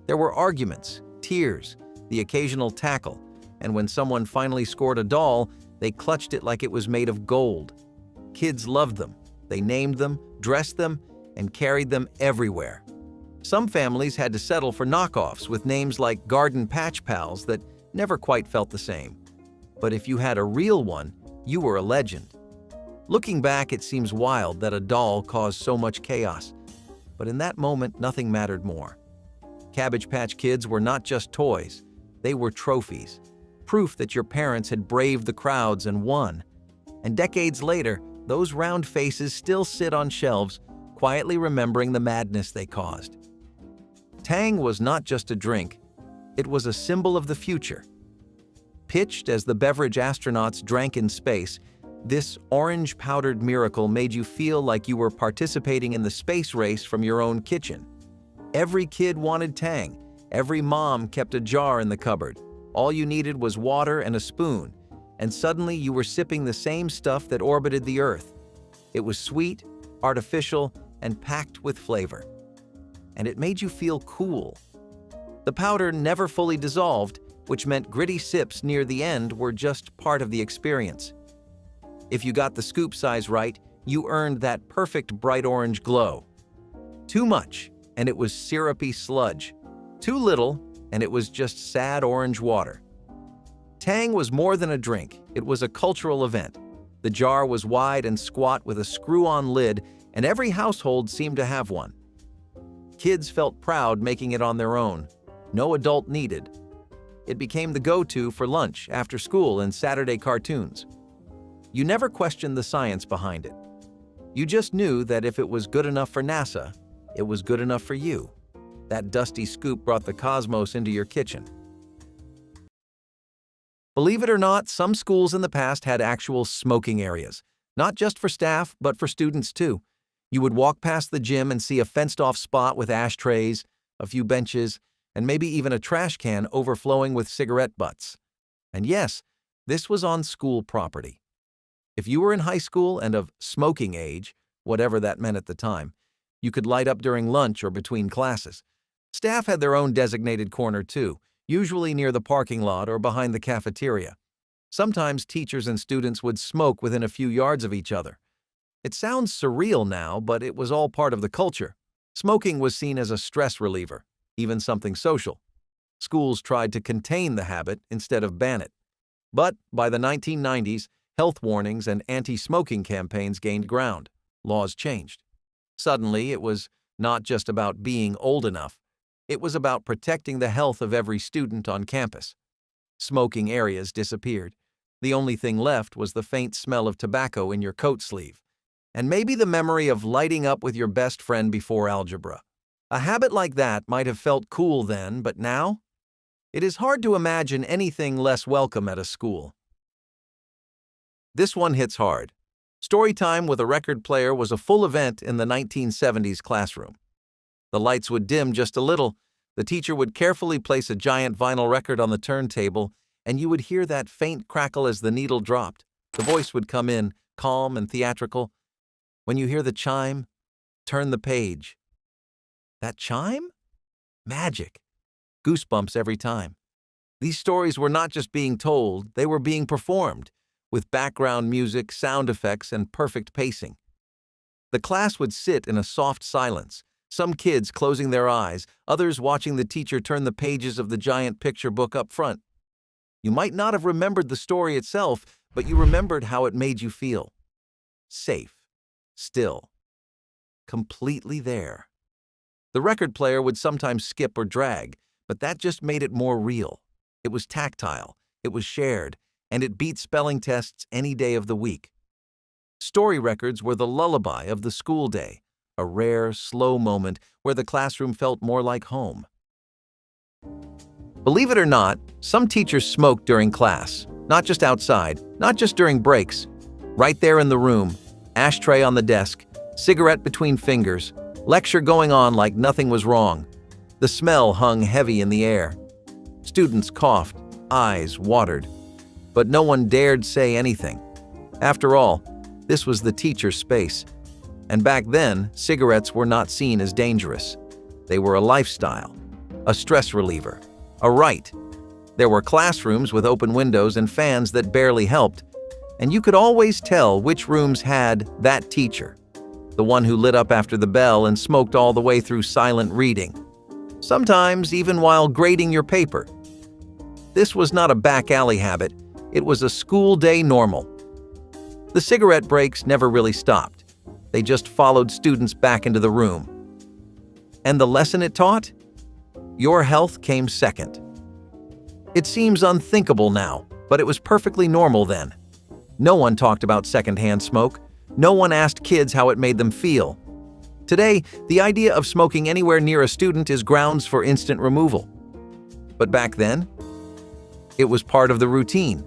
There were arguments, tears, the occasional tackle, and when someone finally scored a doll, they clutched it like it was made of gold. Kids loved them. They named them, dressed them, and carried them everywhere. Some families had to settle for knockoffs with names like Garden Patch Pals that never quite felt the same. But if you had a real one, you were a legend. Looking back, it seems wild that a doll caused so much chaos. But in that moment, nothing mattered more. Cabbage Patch Kids were not just toys. They were trophies. Proof that your parents had braved the crowds and won. And decades later, those round faces still sit on shelves, quietly remembering the madness they caused. Tang was not just a drink. It was a symbol of the future. Pitched as the beverage astronauts drank in space, this orange-powdered miracle made you feel like you were participating in the space race from your own kitchen. Every kid wanted Tang. Every mom kept a jar in the cupboard. All you needed was water and a spoon, and suddenly you were sipping the same stuff that orbited the Earth. It was sweet, artificial, and packed with flavor. And it made you feel cool. The powder never fully dissolved, which meant gritty sips near the end were just part of the experience. If you got the scoop size right, you earned that perfect bright orange glow. Too much, and it was syrupy sludge. Too little, and it was just sad orange water. Tang was more than a drink. It was a cultural event. The jar was wide and squat with a screw-on lid, and every household seemed to have one. Kids felt proud making it on their own. No adult needed. It became the go-to for lunch, after school, and Saturday cartoons. You never questioned the science behind it. You just knew that if it was good enough for NASA, it was good enough for you. That dusty scoop brought the cosmos into your kitchen. Believe it or not, some schools in the past had actual smoking areas, not just for staff, but for students too. You would walk past the gym and see a fenced-off spot with ashtrays, a few benches, and maybe even a trash can overflowing with cigarette butts. And yes, this was on school property. If you were in high school and of smoking age, whatever that meant at the time, you could light up during lunch or between classes. Staff had their own designated corner too, usually near the parking lot or behind the cafeteria. Sometimes teachers and students would smoke within a few yards of each other. It sounds surreal now, but it was all part of the culture. Smoking was seen as a stress reliever, even something social. Schools tried to contain the habit instead of ban it. But by the 1990s, health warnings and anti-smoking campaigns gained ground. Laws changed. Suddenly, it was not just about being old enough. It was about protecting the health of every student on campus. Smoking areas disappeared. The only thing left was the faint smell of tobacco in your coat sleeve, and maybe the memory of lighting up with your best friend before algebra. A habit like that might have felt cool then, but now? It is hard to imagine anything less welcome at a school. This one hits hard. Story time with a record player was a full event in the 1970s classroom. The lights would dim just a little, the teacher would carefully place a giant vinyl record on the turntable, and you would hear that faint crackle as the needle dropped. The voice would come in, calm and theatrical. When you hear the chime, turn the page. That chime? Magic. Goosebumps every time. These stories were not just being told, they were being performed, with background music, sound effects, and perfect pacing. The class would sit in a soft silence, some kids closing their eyes, others watching the teacher turn the pages of the giant picture book up front. You might not have remembered the story itself, but you remembered how it made you feel. Safe. Still. Completely there. The record player would sometimes skip or drag, but that just made it more real. It was tactile, it was shared, and it beat spelling tests any day of the week. Story records were the lullaby of the school day, a rare, slow moment where the classroom felt more like home. Believe it or not, some teachers smoked during class, not just outside, not just during breaks. Right there in the room, ashtray on the desk, cigarette between fingers, lecture going on like nothing was wrong. The smell hung heavy in the air. Students coughed, eyes watered, but no one dared say anything. After all, this was the teacher's space. And back then, cigarettes were not seen as dangerous. They were a lifestyle, a stress reliever, a right. There were classrooms with open windows and fans that barely helped, and you could always tell which rooms had that teacher, the one who lit up after the bell and smoked all the way through silent reading, sometimes even while grading your paper. This was not a back alley habit, it was a school day normal. The cigarette breaks never really stopped. They just followed students back into the room. And the lesson it taught? Your health came second. It seems unthinkable now, but it was perfectly normal then. No one talked about secondhand smoke. No one asked kids how it made them feel. Today, the idea of smoking anywhere near a student is grounds for instant removal. But back then, it was part of the routine.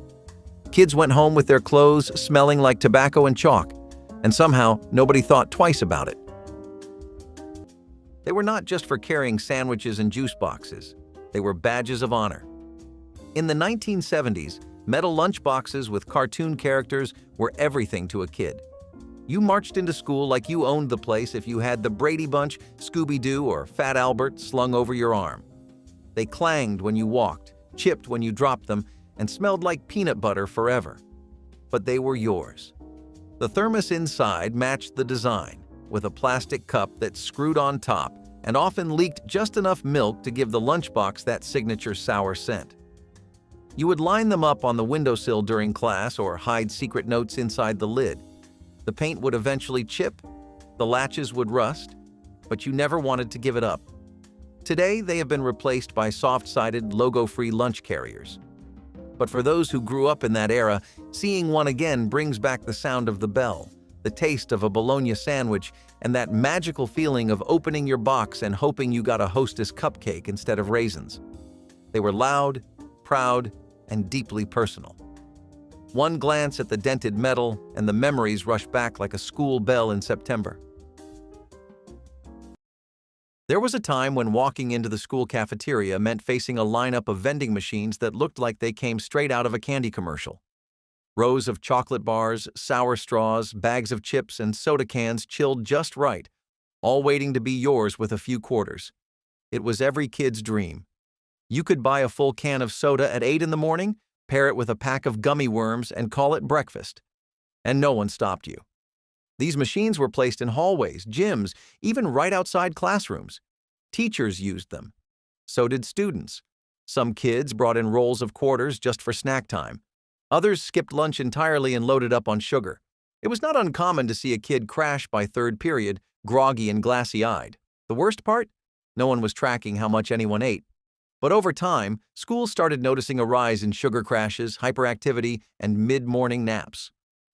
Kids went home with their clothes smelling like tobacco and chalk, and somehow nobody thought twice about it. They were not just for carrying sandwiches and juice boxes. They were badges of honor. In the 1970s, metal lunchboxes with cartoon characters were everything to a kid. You marched into school like you owned the place if you had the Brady Bunch, Scooby-Doo, or Fat Albert slung over your arm. They clanged when you walked, chipped when you dropped them, and smelled like peanut butter forever. But they were yours. The thermos inside matched the design, with a plastic cup that screwed on top and often leaked just enough milk to give the lunchbox that signature sour scent. You would line them up on the windowsill during class or hide secret notes inside the lid. The paint would eventually chip, the latches would rust, but you never wanted to give it up. Today, they have been replaced by soft-sided, logo-free lunch carriers. But for those who grew up in that era, seeing one again brings back the sound of the bell, the taste of a bologna sandwich, and that magical feeling of opening your box and hoping you got a Hostess cupcake instead of raisins. They were loud, proud, and deeply personal. One glance at the dented metal, and the memories rush back like a school bell in September. There was a time when walking into the school cafeteria meant facing a lineup of vending machines that looked like they came straight out of a candy commercial. Rows of chocolate bars, sour straws, bags of chips, and soda cans chilled just right, all waiting to be yours with a few quarters. It was every kid's dream. You could buy a full can of soda at 8 in the morning, pair it with a pack of gummy worms, and call it breakfast. And no one stopped you. These machines were placed in hallways, gyms, even right outside classrooms. Teachers used them. So did students. Some kids brought in rolls of quarters just for snack time. Others skipped lunch entirely and loaded up on sugar. It was not uncommon to see a kid crash by third period, groggy and glassy-eyed. The worst part? No one was tracking how much anyone ate. But over time, schools started noticing a rise in sugar crashes, hyperactivity, and mid-morning naps.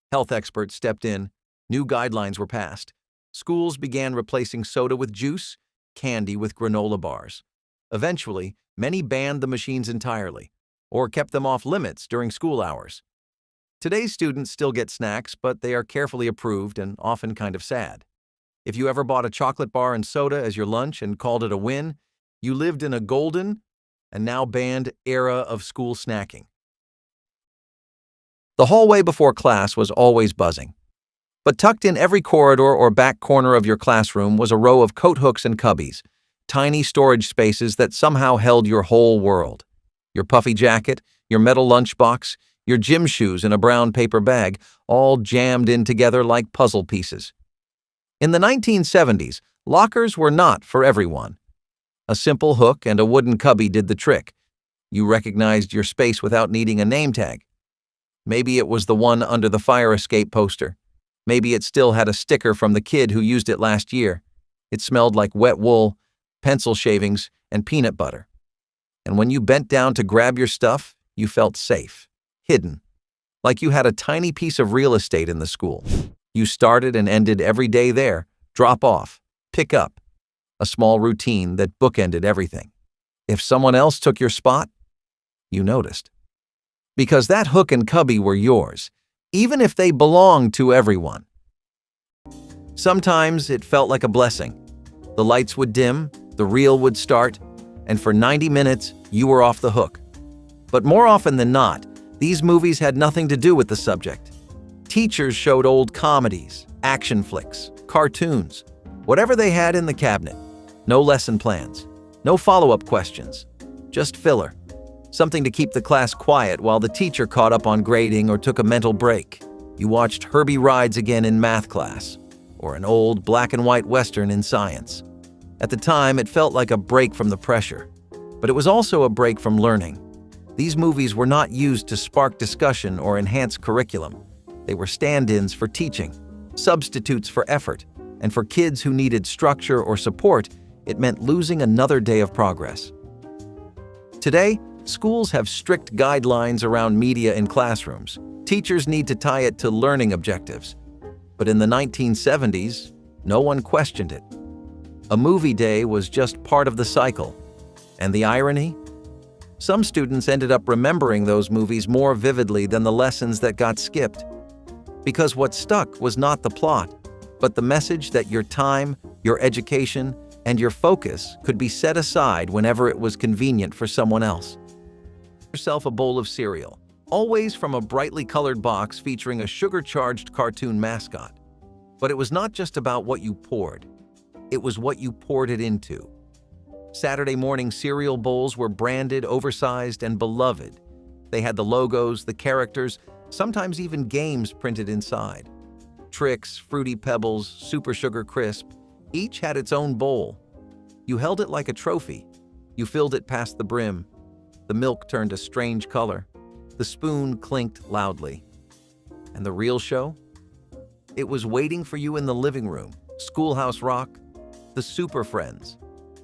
Health experts stepped in. New guidelines were passed. Schools began replacing soda with juice, candy with granola bars. Eventually, many banned the machines entirely, or kept them off limits during school hours. Today's students still get snacks, but they are carefully approved and often kind of sad. If you ever bought a chocolate bar and soda as your lunch and called it a win, you lived in a golden and now banned era of school snacking. The hallway before class was always buzzing. But tucked in every corridor or back corner of your classroom was a row of coat hooks and cubbies, tiny storage spaces that somehow held your whole world. Your puffy jacket, your metal lunchbox, your gym shoes in a brown paper bag, all jammed in together like puzzle pieces. In the 1970s, lockers were not for everyone. A simple hook and a wooden cubby did the trick. You recognized your space without needing a name tag. Maybe it was the one under the fire escape poster. Maybe it still had a sticker from the kid who used it last year. It smelled like wet wool, pencil shavings, and peanut butter. And when you bent down to grab your stuff, you felt safe, hidden, like you had a tiny piece of real estate in the school. You started and ended every day there, drop off, pick up, a small routine that bookended everything. If someone else took your spot, you noticed. Because that hook and cubby were yours, even if they belonged to everyone. Sometimes it felt like a blessing. The lights would dim, the reel would start, and for 90 minutes, you were off the hook. But more often than not, these movies had nothing to do with the subject. Teachers showed old comedies, action flicks, cartoons, whatever they had in the cabinet. No lesson plans, no follow-up questions, just filler. Something to keep the class quiet while the teacher caught up on grading or took a mental break. You watched Herbie Rides again in math class, or an old black and white Western in science. At the time, it felt like a break from the pressure, but it was also a break from learning. These movies were not used to spark discussion or enhance curriculum. They were stand-ins for teaching, substitutes for effort, and for kids who needed structure or support, it meant losing another day of progress. Today, schools have strict guidelines around media in classrooms. Teachers need to tie it to learning objectives. But in the 1970s, no one questioned it. A movie day was just part of the cycle. And the irony? Some students ended up remembering those movies more vividly than the lessons that got skipped. Because what stuck was not the plot, but the message that your time, your education, and your focus could be set aside whenever it was convenient for someone else. Yourself a bowl of cereal, always from a brightly colored box featuring a sugar-charged cartoon mascot. But it was not just about what you poured. It was what you poured it into. Saturday morning cereal bowls were branded, oversized, and beloved. They had the logos, the characters, sometimes even games printed inside. Trix, Fruity Pebbles, Super Sugar Crisp, each had its own bowl. You held it like a trophy. You filled it past the brim. The milk turned a strange color. The spoon clinked loudly. And the real show? It was waiting for you in the living room. Schoolhouse Rock, the Super Friends,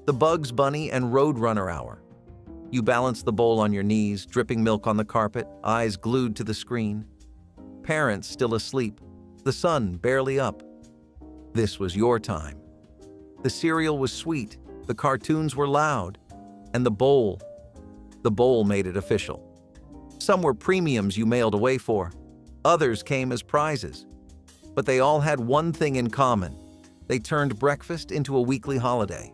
the Bugs Bunny and Roadrunner Hour. You balanced the bowl on your knees, dripping milk on the carpet, eyes glued to the screen. Parents still asleep, the sun barely up. This was your time. The cereal was sweet, the cartoons were loud, and the bowl made it official. Some were premiums you mailed away for. Others came as prizes. But they all had one thing in common. They turned breakfast into a weekly holiday.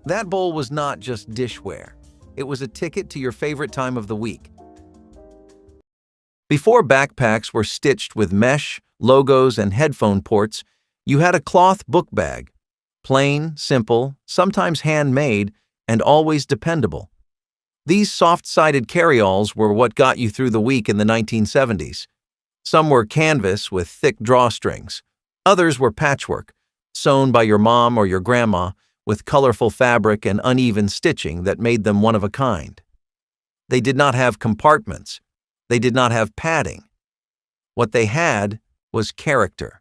That bowl was not just dishware. It was a ticket to your favorite time of the week. Before backpacks were stitched with mesh, logos, and headphone ports, you had a cloth book bag. Plain, simple, sometimes handmade, and always dependable. These soft-sided carryalls were what got you through the week in the 1970s. Some were canvas with thick drawstrings. Others were patchwork, sewn by your mom or your grandma, with colorful fabric and uneven stitching that made them one of a kind. They did not have compartments. They did not have padding. What they had was character.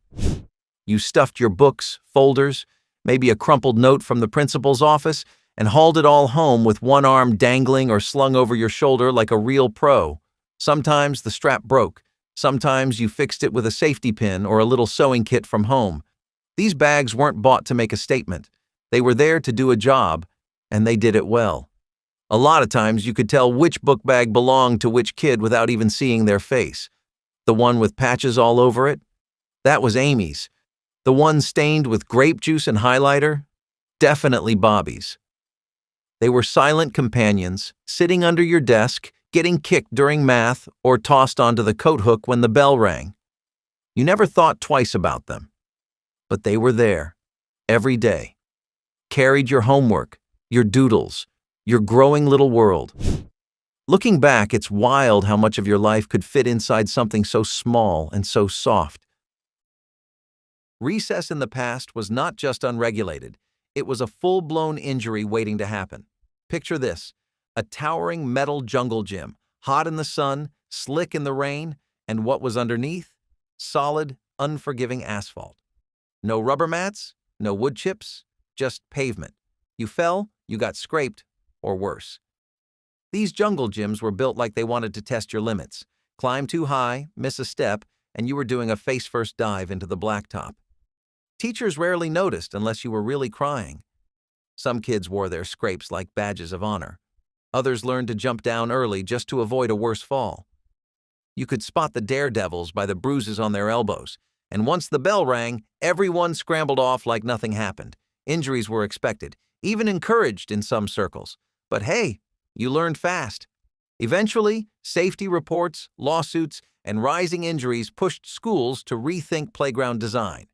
You stuffed your books, folders, maybe a crumpled note from the principal's office, and hauled it all home with one arm dangling or slung over your shoulder like a real pro. Sometimes the strap broke. Sometimes you fixed it with a safety pin or a little sewing kit from home. These bags weren't bought to make a statement. They were there to do a job, and they did it well. A lot of times you could tell which book bag belonged to which kid without even seeing their face. The one with patches all over it? That was Amy's. The one stained with grape juice and highlighter? Definitely Bobby's. They were silent companions, sitting under your desk, getting kicked during math, or tossed onto the coat hook when the bell rang. You never thought twice about them. But they were there, every day. Carried your homework, your doodles, your growing little world. Looking back, it's wild how much of your life could fit inside something so small and so soft. Recess in the past was not just unregulated. It was a full-blown injury waiting to happen. Picture this, a towering metal jungle gym, hot in the sun, slick in the rain, and what was underneath? Solid, unforgiving asphalt. No rubber mats, no wood chips, just pavement. You fell, you got scraped, or worse. These jungle gyms were built like they wanted to test your limits. Climb too high, miss a step, and you were doing a face-first dive into the blacktop. Teachers rarely noticed unless you were really crying. Some kids wore their scrapes like badges of honor. Others learned to jump down early just to avoid a worse fall. You could spot the daredevils by the bruises on their elbows, and once the bell rang, everyone scrambled off like nothing happened. Injuries were expected, even encouraged in some circles. But hey, you learned fast. Eventually, safety reports, lawsuits, and rising injuries pushed schools to rethink playground design.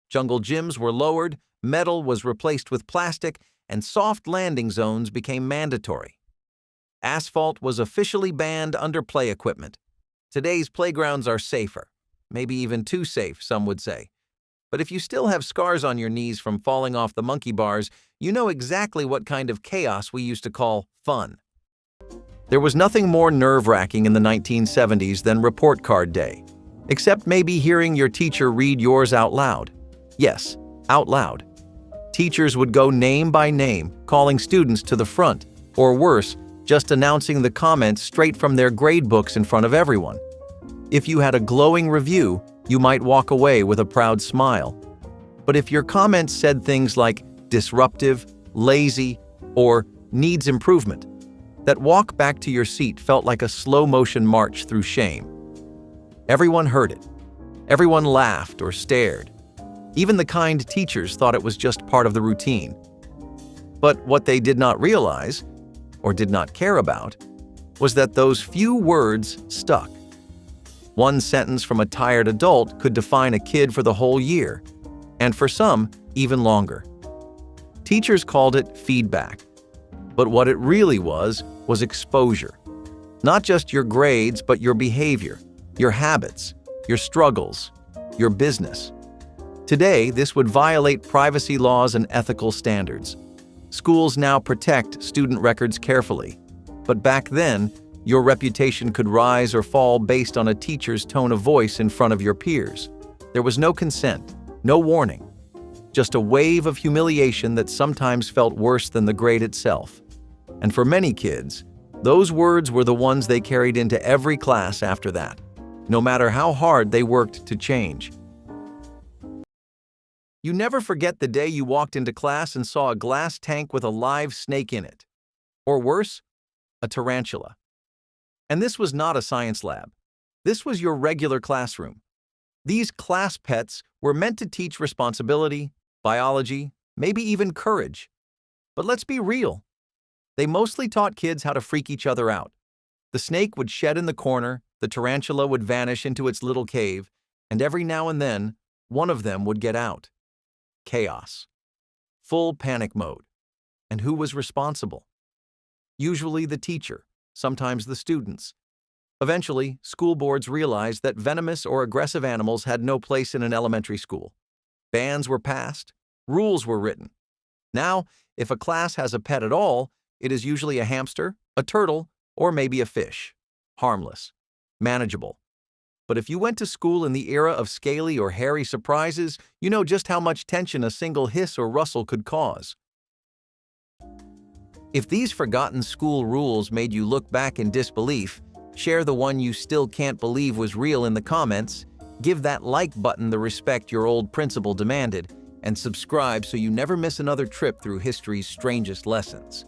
Jungle gyms were lowered, metal was replaced with plastic, and soft landing zones became mandatory. Asphalt was officially banned under play equipment. Today's playgrounds are safer, maybe even too safe, some would say. But if you still have scars on your knees from falling off the monkey bars, you know exactly what kind of chaos we used to call fun. There was nothing more nerve-wracking in the 1970s than report card day, except maybe hearing your teacher read yours out loud. Yes, out loud. Teachers would go name by name, calling students to the front, or worse, just announcing the comments straight from their grade books in front of everyone. If you had a glowing review, you might walk away with a proud smile. But if your comments said things like disruptive, lazy, or needs improvement, that walk back to your seat felt like a slow-motion march through shame. Everyone heard it. Everyone laughed or stared. Even the kind teachers thought it was just part of the routine. But what they did not realize, or did not care about, was that those few words stuck. One sentence from a tired adult could define a kid for the whole year, and for some, even longer. Teachers called it feedback, but what it really was exposure. Not just your grades, but your behavior, your habits, your struggles, your business. Today, this would violate privacy laws and ethical standards. Schools now protect student records carefully, but back then, your reputation could rise or fall based on a teacher's tone of voice in front of your peers. There was no consent, no warning, just a wave of humiliation that sometimes felt worse than the grade itself. And for many kids, those words were the ones they carried into every class after that, no matter how hard they worked to change. You never forget the day you walked into class and saw a glass tank with a live snake in it. Or worse, a tarantula. And this was not a science lab. This was your regular classroom. These class pets were meant to teach responsibility, biology, maybe even courage. But let's be real. They mostly taught kids how to freak each other out. The snake would shed in the corner, the tarantula would vanish into its little cave, and every now and then, one of them would get out. Chaos. Full panic mode. And who was responsible? usually the teacher, sometimes the students. Eventually, school boards realized that venomous or aggressive animals had no place in an elementary school. Bans were passed, rules were written. Now, if a class has a pet at all, it is usually a hamster, a turtle, or maybe a fish. Harmless, manageable. But if you went to school in the era of scaly or hairy surprises, you know just how much tension a single hiss or rustle could cause. If these forgotten school rules made you look back in disbelief, share the one you still can't believe was real in the comments, give that like button the respect your old principal demanded, and subscribe so you never miss another trip through history's strangest lessons.